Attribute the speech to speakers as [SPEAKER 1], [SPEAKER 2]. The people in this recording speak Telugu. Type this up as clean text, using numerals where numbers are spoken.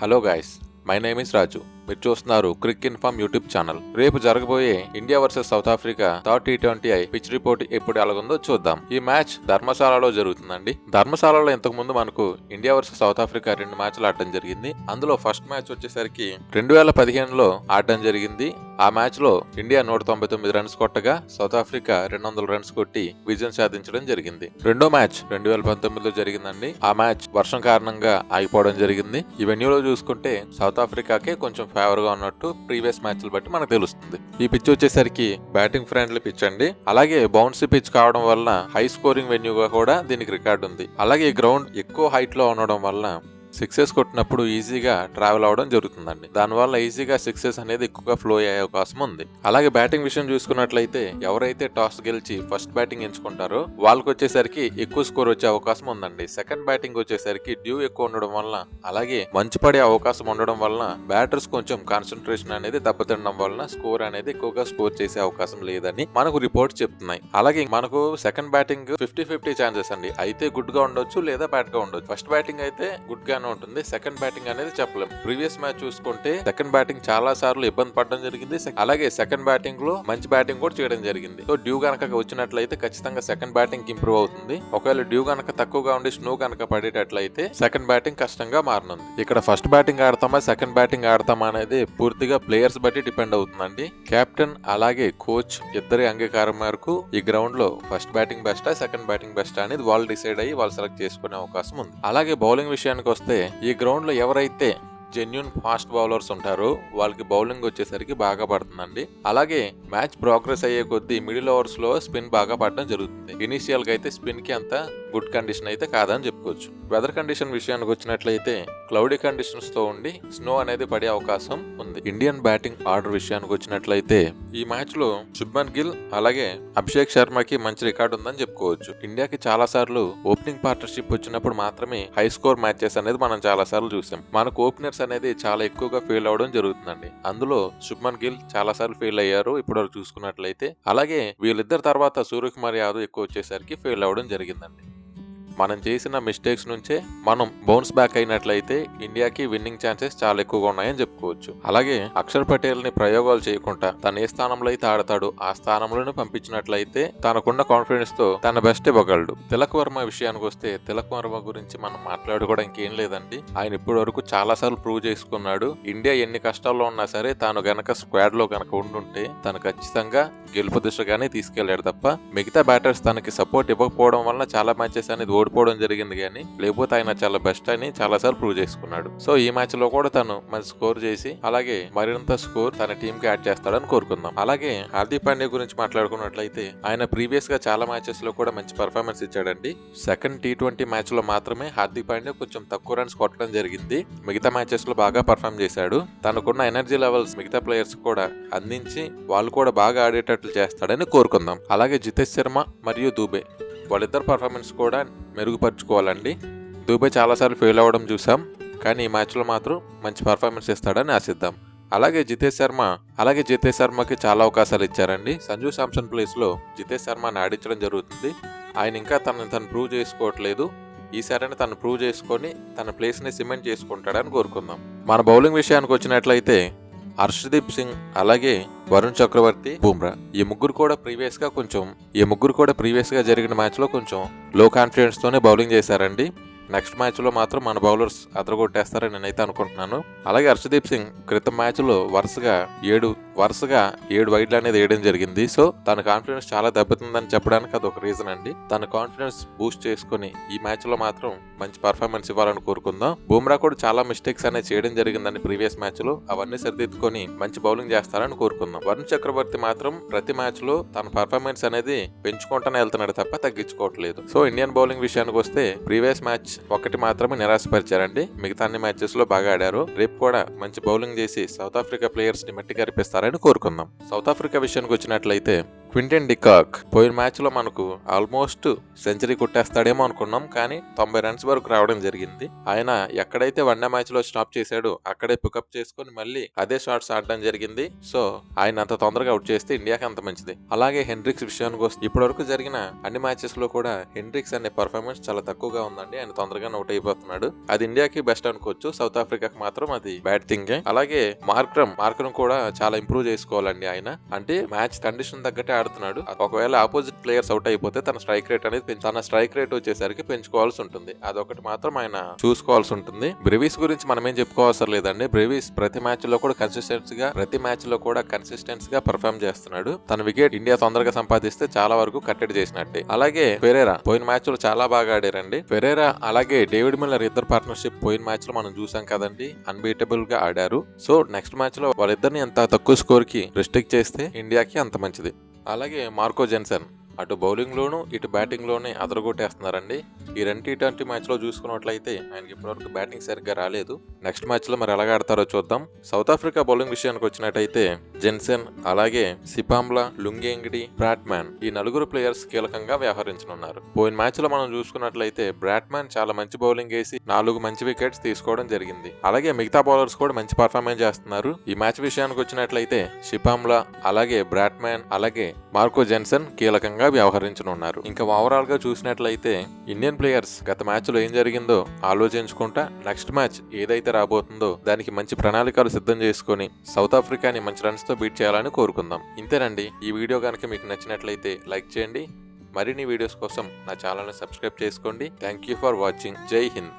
[SPEAKER 1] Hello guys, my name is Raju. మీరు చూస్తున్నారు క్రిక్ ఇన్ఫార్మ్ యూట్యూబ్ ఛానల్. రేపు జరగబోయే India versus South Africa third T20I pitch report ఎప్పుడు ఎలాగుందో చూద్దాం. ఈ మ్యాచ్ ధర్మశాలలో జరుగుతుందండి. ధర్మశాలలో ఇంతకు ముందు మనకు ఇండియా వర్సెస్ సౌత్ ఆఫ్రికా 2 మ్యాచ్లు ఆడటం జరిగింది. అందులో ఫస్ట్ మ్యాచ్ వచ్చేసరికి 2015లో ఆడటం జరిగింది. ఆ మ్యాచ్ లో ఇండియా 199 రన్స్ కొట్టగా సౌత్ ఆఫ్రికా 200 రన్స్ కొట్టి విజయం సాధించడం జరిగింది. రెండో మ్యాచ్ 2019లో జరిగిందండి. ఆ మ్యాచ్ వర్షం కారణంగా ఆగిపోవడం జరిగింది. ఈ వెన్యూలో చూసుకుంటే సౌత్ ఆఫ్రికాకే కొంచెం ఫేవర్ గా ఉన్నట్టు ప్రీవియస్ మ్యాచ్లు బట్టి మనకు తెలుస్తుంది. ఈ పిచ్ వచ్చేసరికి బ్యాటింగ్ ఫ్రెండ్లీ పిచ్ అండి. అలాగే బౌన్సీ పిచ్ కావడం వల్ల హై స్కోరింగ్ వెన్యూగా కూడా దీనికి రికార్డు ఉంది. అలాగే గ్రౌండ్ ఎక్కువ హైట్ లో ఉండడం వల్ల సిక్సెస్ కొట్టినప్పుడు ఈజీగా ట్రావెల్ అవడం జరుగుతుందండి. దానివల్ల ఈజీగా సిక్సెస్ అనేది ఎక్కువగా ఫ్లో అయ్యే అవకాశం ఉంది. అలాగే బ్యాటింగ్ విషయం చూసుకున్నట్లయితే ఎవరైతే టాస్ గెలిచి ఫస్ట్ బ్యాటింగ్ ఎంచుకుంటారో వాళ్ళకి వచ్చేసరికి ఎక్కువ స్కోర్ వచ్చే అవకాశం ఉందండి. సెకండ్ బ్యాటింగ్ వచ్చేసరికి డ్యూ ఎక్కువ ఉండడం వల్ల, అలాగే మంచు పడే అవకాశం ఉండడం వల్ల బ్యాటర్స్ కొంచెం కాన్సన్ట్రేషన్ అనేది దెబ్బతినడం వల్ల స్కోర్ అనేది ఎక్కువగా స్కోర్ చేసే అవకాశం లేదని మనకు రిపోర్ట్స్ చెప్తున్నాయి. అలాగే మనకు సెకండ్ బ్యాటింగ్ 50-50 ఛాన్సెస్ అండి. అయితే గుడ్ గా ఉండొచ్చు లేదా బ్యాడ్ గా ఉండొచ్చు. ఫస్ట్ బ్యాటింగ్ అయితే గుడ్ గా ఉంటుంది. సెకండ్ బ్యాటింగ్ అనేది చెప్పలేం. ప్రీవియస్ మ్యాచ్ చూసుకుంటే సెకండ్ బ్యాటింగ్ చాలా సార్లు ఇబ్బంది పడడం జరిగింది. అలాగే సెకండ్ బ్యాటింగ్ లో మంచి బ్యాటింగ్ కూడా చేయడం జరిగింది. సో డ్యూ గనక వచ్చినట్లయితే ఖచ్చితంగా సెకండ్ బ్యాటింగ్ ఇంప్రూవ్ అవుతుంది. ఒకవేళ డ్యూ గనక తక్కువగా ఉండి స్నో గనక పడేటట్లయితే సెకండ్ బ్యాటింగ్ కష్టంగా మారనుంది. ఇక్కడ ఫస్ట్ బ్యాటింగ్ ఆడతామా సెకండ్ బ్యాటింగ్ ఆడతామా అనేది పూర్తిగా ప్లేయర్స్ బట్టి డిపెండ్ అవుతుందండి. కెప్టెన్ అలాగే కోచ్ ఇద్దరి అంగీకారం మేరకు ఈ గ్రౌండ్ లో ఫస్ట్ బ్యాటింగ్ బెస్టా సెకండ్ బ్యాటింగ్ బెస్టా అనేది వాళ్ళు డిసైడ్ అయ్యి వాళ్ళు సెలెక్ట్ చేసుకునే అవకాశం ఉంది. అలాగే బౌలింగ్ విషయానికి వస్తే ఈ గ్రౌండ్ లో ఎవరైతే జెన్యూన్ ఫాస్ట్ బౌలర్స్ ఉంటారో వాళ్ళకి బౌలింగ్ వచ్చేసరికి బాగా పడుతుందండి. అలాగే మ్యాచ్ ప్రోగ్రెస్ అయ్యే కొద్దీ మిడిల్ ఓవర్స్ లో స్పిన్ బాగా పడడం జరుగుతుంది. ఇనిషియల్ గా అయితే స్పిన్ కి అంత గుడ్ కండిషన్ అయితే కాదని చెప్పుకోవచ్చు. వెదర్ కండిషన్ విషయానికి వచ్చినట్లయితే క్లౌడీ కండిషన్స్ తో ఉండి స్నో అనేది పడే అవకాశం ఉంది. ఇండియన్ బ్యాటింగ్ ఆర్డర్ విషయానికి వచ్చినట్లయితే ఈ మ్యాచ్ లో శుభ్మన్ గిల్ అలాగే అభిషేక్ శర్మకి మంచి రికార్డు ఉందని చెప్పుకోవచ్చు. ఇండియాకి చాలా సార్లు ఓపెనింగ్ పార్ట్నర్షిప్ వచ్చినప్పుడు మాత్రమే హై స్కోర్ మ్యాచెస్ అనేది మనం చాలా సార్లు చూసాం. మనకు ఓపెనర్స్ అనేది చాలా ఎక్కువగా ఫెయిల్ అవడం జరుగుతుందండి. అందులో శుభ్మన్ గిల్ చాలా సార్లు ఫెయిల్ అయ్యారు ఇప్పుడు చూసుకున్నట్లయితే. అలాగే వీళ్ళిద్దరు తర్వాత సూర్యకుమార్ యాదవ్ ఎక్కువ వచ్చేసరికి ఫెయిల్ అవడం జరిగిందండి. మనం చేసిన మిస్టేక్స్ నుంచే మనం బౌన్స్ బ్యాక్ అయినట్లయితే ఇండియాకి విన్నింగ్ ఛాన్సెస్ చాలా ఎక్కువగా ఉన్నాయని చెప్పుకోవచ్చు. అలాగే అక్షర్ పటేల్ ని ప్రయోగాలు చేయకుండా తను ఏ స్థానంలో అయితే ఆడతాడో ఆ స్థానంలోనే పంపించినట్లయితే తనకున్న కాన్ఫిడెన్స్ తో తన బెస్ట్ ఇవ్వగలడు. తిలక్ వర్మ విషయానికి వస్తే తిలక్ వర్మ గురించి మనం మాట్లాడుకోవడానికి ఏం లేదండి. ఆయన ఇప్పటి వరకు చాలా సార్లు ప్రూవ్ చేసుకున్నాడు. ఇండియా ఎన్ని కష్టాల్లో ఉన్నా సరే తాను గనక స్క్వాడ్ లో గనక ఉండుంటే తను ఖచ్చితంగా గెలుపు దిశగానే తీసుకెళ్లాడు తప్ప మిగతా బ్యాటర్స్ తనకి సపోర్ట్ ఇవ్వకపోవడం వల్ల చాలా మ్యాచెస్ అనేది ఓడిపోవడం జరిగింది. కానీ లేకపోతే ఆయన చాలా బెస్ట్ అని చాలా సార్లు ప్రూవ్ చేసుకున్నాడు. సో ఈ మ్యాచ్ లో కూడా తను మంచి స్కోర్ చేసి అలాగే మరింత స్కోర్ తన టీం కి యాడ్ చేస్తాడని కోరుకుందాం. అలాగే హార్దిక్ పాండ్యా గురించి మాట్లాడుకున్నట్లయితే ఆయన ప్రీవియస్ గా చాలా మ్యాచెస్ లో కూడా మంచి పర్ఫార్మెన్స్ ఇచ్చాడండి. సెకండ్ T20 మ్యాచ్ లో మాత్రమే హార్దిక్ పాండ్యా కొంచెం తక్కువ రన్స్ కొట్టడం జరిగింది. మిగతా మ్యాచెస్ లో బాగా పర్ఫార్మ్ చేశాడు. తనకున్న ఎనర్జీ లెవెల్స్ మిగతా ప్లేయర్స్ కూడా అందించి వాళ్ళు కూడా బాగా ఆడేటట్లు చేస్తాడని కోరుకుందాం. అలాగే జితేష్ శర్మ మరియు దూబే వాళ్ళిద్దరు పర్ఫార్మెన్స్ కూడా మెరుగుపరుచుకోవాలండి. దూబే చాలాసార్లు ఫెయిల్ అవ్వడం చూసాం. కానీ ఈ మ్యాచ్ లో మాత్రం మంచి పర్ఫార్మెన్స్ ఇస్తాడని ఆశిద్దాం. అలాగే జితేష్ శర్మకి చాలా అవకాశాలు ఇచ్చారండి. సంజు శాంసన్ ప్లేస్ లో జితేష్ శర్మని ఆడించడం జరుగుతుంది. ఆయన ఇంకా తను ప్రూవ్ చేసుకోవట్లేదు. ఈసారైనా తను ప్రూవ్ చేసుకొని తన ప్లేస్ ని సిమెంట్ చేసుకుంటాడని కోరుకుందాం. మన బౌలింగ్ విషయానికి వచ్చినట్లయితే హర్షదీప్ సింగ్ అలాగే వరుణ్ చక్రవర్తి, బుమ్రా ఈ ముగ్గురు కూడా ప్రీవియస్ గా జరిగిన మ్యాచ్ లో కొంచెం లో కాన్ఫిడెన్స్ తోనే బౌలింగ్ చేశారండి. నెక్స్ట్ మ్యాచ్ లో మాత్రం మన బౌలర్స్ అదరగొట్టేస్తారని నేనైతే అనుకుంటున్నాను. అలాగే హర్షదీప్ సింగ్ క్రితం మ్యాచ్ లో వరుసగా 7 వైడ్లు అనేది వేయడం జరిగింది. సో తన కాన్ఫిడెన్స్ చాలా దెబ్బతిందని చెప్పడానికి అదొక రీజన్ అండి. తన కాన్ఫిడెన్స్ బూస్ట్ చేసుకుని ఈ మ్యాచ్ లో మాత్రం మంచి పర్ఫార్మెన్స్ ఇవ్వాలని కోరుకుందాం. బుమ్రా కూడా చాలా మిస్టేక్స్ అనేది చేయడం జరిగిందండి ప్రీవియస్ మ్యాచ్ లో. అవన్నీ సరిదిద్దుకొని మంచి బౌలింగ్ చేస్తారని కోరుకుందాం. వరుణ్ చక్రవర్తి మాత్రం ప్రతి మ్యాచ్ లో తన పర్ఫార్మెన్స్ అనేది పెంచుకుంటూనే వెళ్తున్నాడు తప్ప తగ్గించుకోవట్లేదు. సో ఇండియన్ బౌలింగ్ విషయానికి వస్తే ప్రీవియస్ మ్యాచ్ ఒకటి మాత్రమే నిరాశపరిచారండి. మిగతా అన్ని మ్యాచెస్ లో బాగా ఆడారు. రేపు కూడా మంచి బౌలింగ్ చేసి సౌత్ ఆఫ్రికా ప్లేయర్స్ ని మట్టి కరిపిస్తారని కోరుకుందాం. సౌత్ ఆఫ్రికా విషయానికి వచ్చినట్లయితే క్వింటన్ డికాక్ పోయిన మ్యాచ్ లో మనకు ఆల్మోస్ట్ సెంచరీ కొట్టేస్తాడేమో అనుకున్నాం, కానీ 90 రన్స్ వరకు రావడం జరిగింది. ఆయన ఎక్కడైతే వన్డే మ్యాచ్ లో స్టాప్ చేశాడో అక్కడే పికప్ చేసుకుని మళ్ళీ అదే షాట్స్ ఆడడం జరిగింది. సో ఆయన అంత తొందరగా అవుట్ చేస్తే ఇండియాకి అంత మంచిది. అలాగే హెన్రిక్స్ విషయానికి వస్తే ఇప్పటి వరకు జరిగిన అన్ని మ్యాచెస్ లో కూడా హెన్రిక్స్ అనే పర్ఫార్మెన్స్ చాలా తక్కువగా ఉందండి. ఆయన తొందరగా అవుట్ అయిపోతున్నాడు. అది ఇండియాకి బెస్ట్ అనుకోవచ్చు, సౌత్ ఆఫ్రికాకి మాత్రం అది బ్యాడ్ థింగ్. అలాగే మార్క్రమ్ కూడా చాలా ఇంప్రూవ్ చేసుకోవాలండి. ఆయన అంటే మ్యాచ్ కండిషన్ తగ్గట్టే ఆడుతున్నాడు. ఒకవేళ ఆపోజిట్ ప్లేయర్స్ అవుట్ అయిపోతే తన స్ట్రైక్ రేట్ అనేది తన స్ట్రైక్ రేట్ వచ్చేసరికి పెంచుకోవాల్సి ఉంటుంది. అదొకటి మాత్రం ఆయన చూసుకోవాల్సి ఉంటుంది. బ్రెవిస్ గురించి మనం ఏం చెప్పుకోవాల్సిన లేదండి. బ్రెవిస్ ప్రతి మ్యాచ్ లో కూడా కన్సిస్టెన్సీగా పర్ఫామ్ చేస్తున్నాడు. తన వికెట్ ఇండియా తొందరగా సంపాదిస్తే చాలా వరకు కట్టడి చేసినట్టే. అలాగే ఫెరేరా పోయిన మ్యాచ్ లో చాలా బాగా ఆడారండి. ఫెరేరా అలాగే డేవిడ్ మిల్లర్ ఇద్దరు పార్ట్నర్షిప్ పోయిన మ్యాచ్ లో మనం చూసాం కదండి, అన్బీటబుల్ గా ఆడారు. సో నెక్స్ట్ మ్యాచ్ లో వాళ్ళిద్దరిని ఎంత తక్కువ స్కోర్ కి రిస్ట్రిక్ట్ చేస్తే ఇండియాకి అంత మంచిది. అలాగే మార్కో జెన్సన్ అటు బౌలింగ్ లోను ఇటు బ్యాటింగ్ లోనే అదరగొట్టేస్తున్నారండి. ఈ 2 T20 మ్యాచ్ లో చూసుకున్నట్లయితే ఆయనకి ఇప్పటివరకు బ్యాటింగ్ సరిగ్గా రాలేదు. నెక్స్ట్ మ్యాచ్ లో మరి ఎలాగ ఆడతారో చూద్దాం. సౌత్ ఆఫ్రికా బౌలింగ్ విషయానికి వచ్చినట్టయితే జెన్సన్ అలాగే సిపాంలా, లుంగెంగిడి, బ్రాడ్మ్యాన్ ఈ 4 ప్లేయర్స్ కీలకంగా వ్యవహరించనున్నారు. పోయిన మ్యాచ్ లో మనం చూసుకున్నట్లయితే బ్రాడ్మ్యాన్ చాలా మంచి బౌలింగ్ వేసి 4 మంచి వికెట్స్ తీసుకోవడం జరిగింది. అలాగే మిగతా బౌలర్స్ కూడా మంచి పర్ఫార్మెన్స్ చేస్తున్నారు. ఈ మ్యాచ్ విషయానికి వచ్చినట్లయితే సిపాంలా అలాగే బ్రాడ్మ్యాన్ అలాగే మార్కో జెన్సన్ కీలకంగా వ్యవహరించనున్నారు. ఇంకా ఓవరాల్ గా చూసినట్లయితే ఇండియన్ ప్లేయర్స్ గత మ్యాచ్ లో ఏం జరిగిందో ఆలోచించుకుంటా నెక్స్ట్ మ్యాచ్ ఏదైతే రాబోతుందో దానికి మంచి ప్రణాళికలు సిద్ధం చేసుకుని సౌత్ ఆఫ్రికాని మంచి రన్స్ తో బీట్ చేయాలని కోరుకుందాం. ఇంతేనండి. ఈ వీడియో కనుక మీకు నచ్చినట్లయితే లైక్ చేయండి. మరిన్ని వీడియోస్ కోసం నా ఛానల్ ని సబ్స్క్రైబ్ చేసుకోండి. Thank you for watching. జై హింద్.